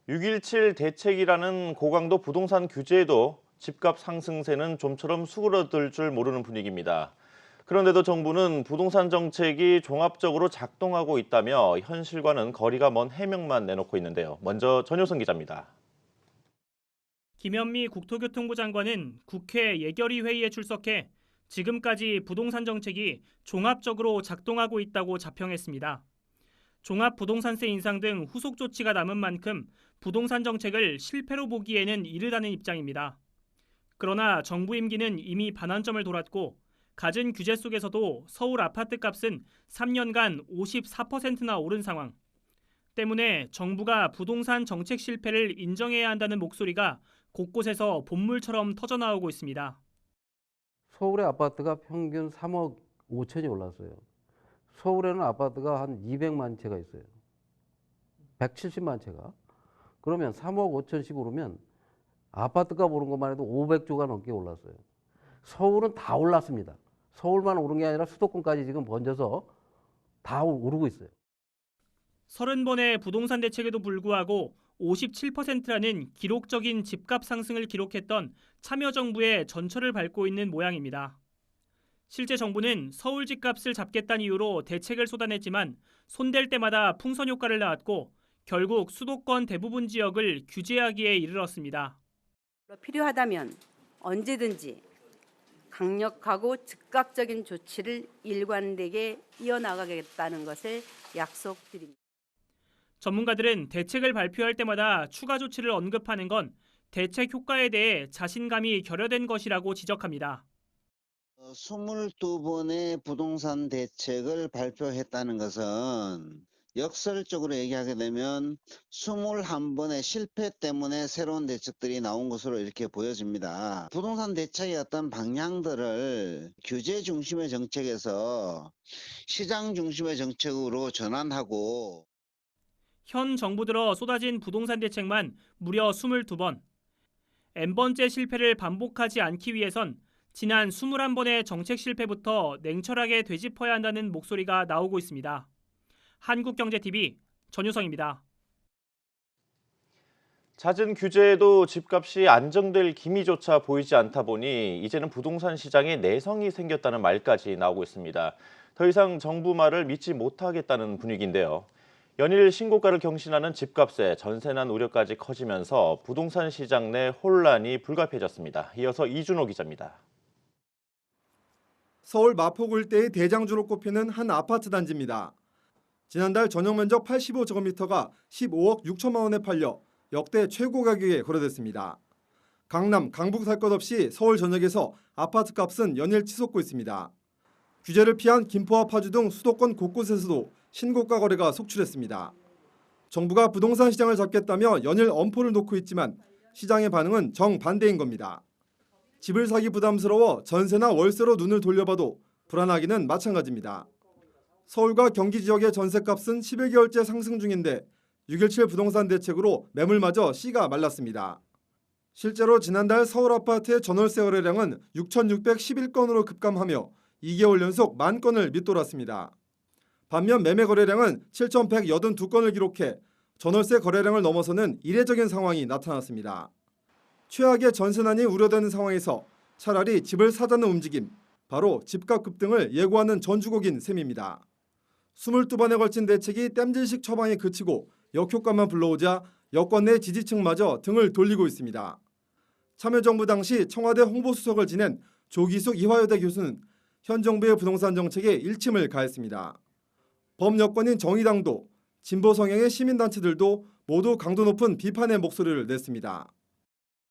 6.17 대책이라는 고강도 부동산 규제에도 집값 상승세는 좀처럼 수그러들 줄 모르는 분위기입니다. 그런데도 정부는 부동산 정책이 종합적으로 작동하고 있다며 현실과는 거리가 먼 해명만 내놓고 있는데요. 먼저 전효선 기자입니다. 김현미 국토교통부 장관은 국회 예결위 회의에 출석해 지금까지 부동산 정책이 종합적으로 작동하고 있다고 자평했습니다. 종합부동산세 인상 등 후속 조치가 남은 만큼 부동산 정책을 실패로 보기에는 이르다는 입장입니다. 그러나 정부 임기는 이미 반환점을 돌았고 갖은 규제 속에서도 서울 아파트 값은 3년간 54%나 오른 상황. 때문에 정부가 부동산 정책 실패를 인정해야 한다는 목소리가 곳곳에서 본물처럼 터져나오고 있습니다. 서울의 아파트가 평균 3억 5천이 올랐어요. 서울에는 아파트가 한 200만 채가 있어요. 170만 채가. 그러면 3억 5천씩 오르면 아파트값 오른 것만 해도 500조가 넘게 올랐어요. 서울은 다 올랐습니다. 서울만 오른 게 아니라 수도권까지 지금 번져서 다 오르고 있어요. 30번의 부동산 대책에도 불구하고 57%라는 기록적인 집값 상승을 기록했던 참여정부의 전철을 밟고 있는 모양입니다. 실제 정부는 서울 집값을 잡겠다는 이유로 대책을 쏟아냈지만 손댈 때마다 풍선 효과를 낳았고 결국 수도권 대부분 지역을 규제하기에 이르렀습니다. 필요하다면 언제든지 강력하고 즉각적인 조치를 일관되게 이어나가겠다는 것을 약속드립니다. 전문가들은 대책을 발표할 때마다 추가 조치를 언급하는 건 대책 효과에 대해 자신감이 결여된 것이라고 지적합니다. 22번의 부동산 대책을 발표했다는 것은 역설적으로 얘기하게 되면 21번의 실패 때문에 새로운 대책들이 나온 것으로 이렇게 보여집니다. 부동산 대책의 어떤 방향들을 규제 중심의 정책에서 시장 중심의 정책으로 전환하고 현 정부 들어 쏟아진 부동산 대책만 무려 22번. N번째 실패를 반복하지 않기 위해선 지난 21번의 정책 실패부터 냉철하게 되짚어야 한다는 목소리가 나오고 있습니다. 한국경제TV 전유성입니다. 잦은 규제에도 집값이 안정될 기미조차 보이지 않다 보니 이제는 부동산 시장에 내성이 생겼다는 말까지 나오고 있습니다. 더 이상 정부 말을 믿지 못하겠다는 분위기인데요. 연일 신고가를 경신하는 집값에 전세난 우려까지 커지면서 부동산 시장 내 혼란이 불가피해졌습니다. 이어서 이준호 기자입니다. 서울 마포구 일대의 대장주로 꼽히는 한 아파트 단지입니다. 지난달 전용 면적 85제곱미터가 15억 6천만 원에 팔려 역대 최고 가격에 거래됐습니다. 강남, 강북 살 것 없이 서울 전역에서 아파트 값은 연일 치솟고 있습니다. 규제를 피한 김포와 파주 등 수도권 곳곳에서도 신고가 거래가 속출했습니다. 정부가 부동산 시장을 잡겠다며 연일 엄포를 놓고 있지만 시장의 반응은 정반대인 겁니다. 집을 사기 부담스러워 전세나 월세로 눈을 돌려봐도 불안하기는 마찬가지입니다. 서울과 경기 지역의 전세값은 11개월째 상승 중인데 6.17 부동산 대책으로 매물마저 씨가 말랐습니다. 실제로 지난달 서울 아파트의 전월세 거래량은 6,611건으로 급감하며 2개월 연속 10,000건을 밑돌았습니다. 반면 매매 거래량은 7,182건을 기록해 전월세 거래량을 넘어서는 이례적인 상황이 나타났습니다. 최악의 전세난이 우려되는 상황에서 차라리 집을 사자는 움직임, 바로 집값 급등을 예고하는 전주곡인 셈입니다. 22번에 걸친 대책이 땜질식 처방에 그치고 역효과만 불러오자 여권 내 지지층마저 등을 돌리고 있습니다. 참여정부 당시 청와대 홍보수석을 지낸 조기숙 이화여대 교수는 현 정부의 부동산 정책에 일침을 가했습니다. 범여권인 정의당도 진보 성향의 시민단체들도 모두 강도 높은 비판의 목소리를 냈습니다.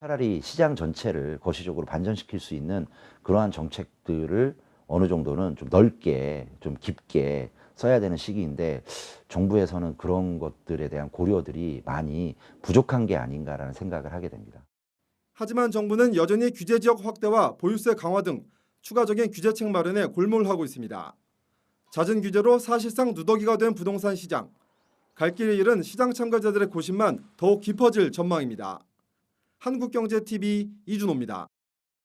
차라리 시장 전체를 거시적으로 반전시킬 수 있는 그러한 정책들을 어느 정도는 좀 넓게, 좀 깊게 써야 되는 시기인데 정부에서는 그런 것들에 대한 고려들이 많이 부족한 게 아닌가라는 생각을 하게 됩니다. 하지만 정부는 여전히 규제 지역 확대와 보유세 강화 등 추가적인 규제책 마련에 골몰하고 있습니다. 잦은 규제로 사실상 누더기가 된 부동산 시장. 갈 길을 잃은 시장 참가자들의 고심만 더욱 깊어질 전망입니다. 한국경제TV 이준호입니다.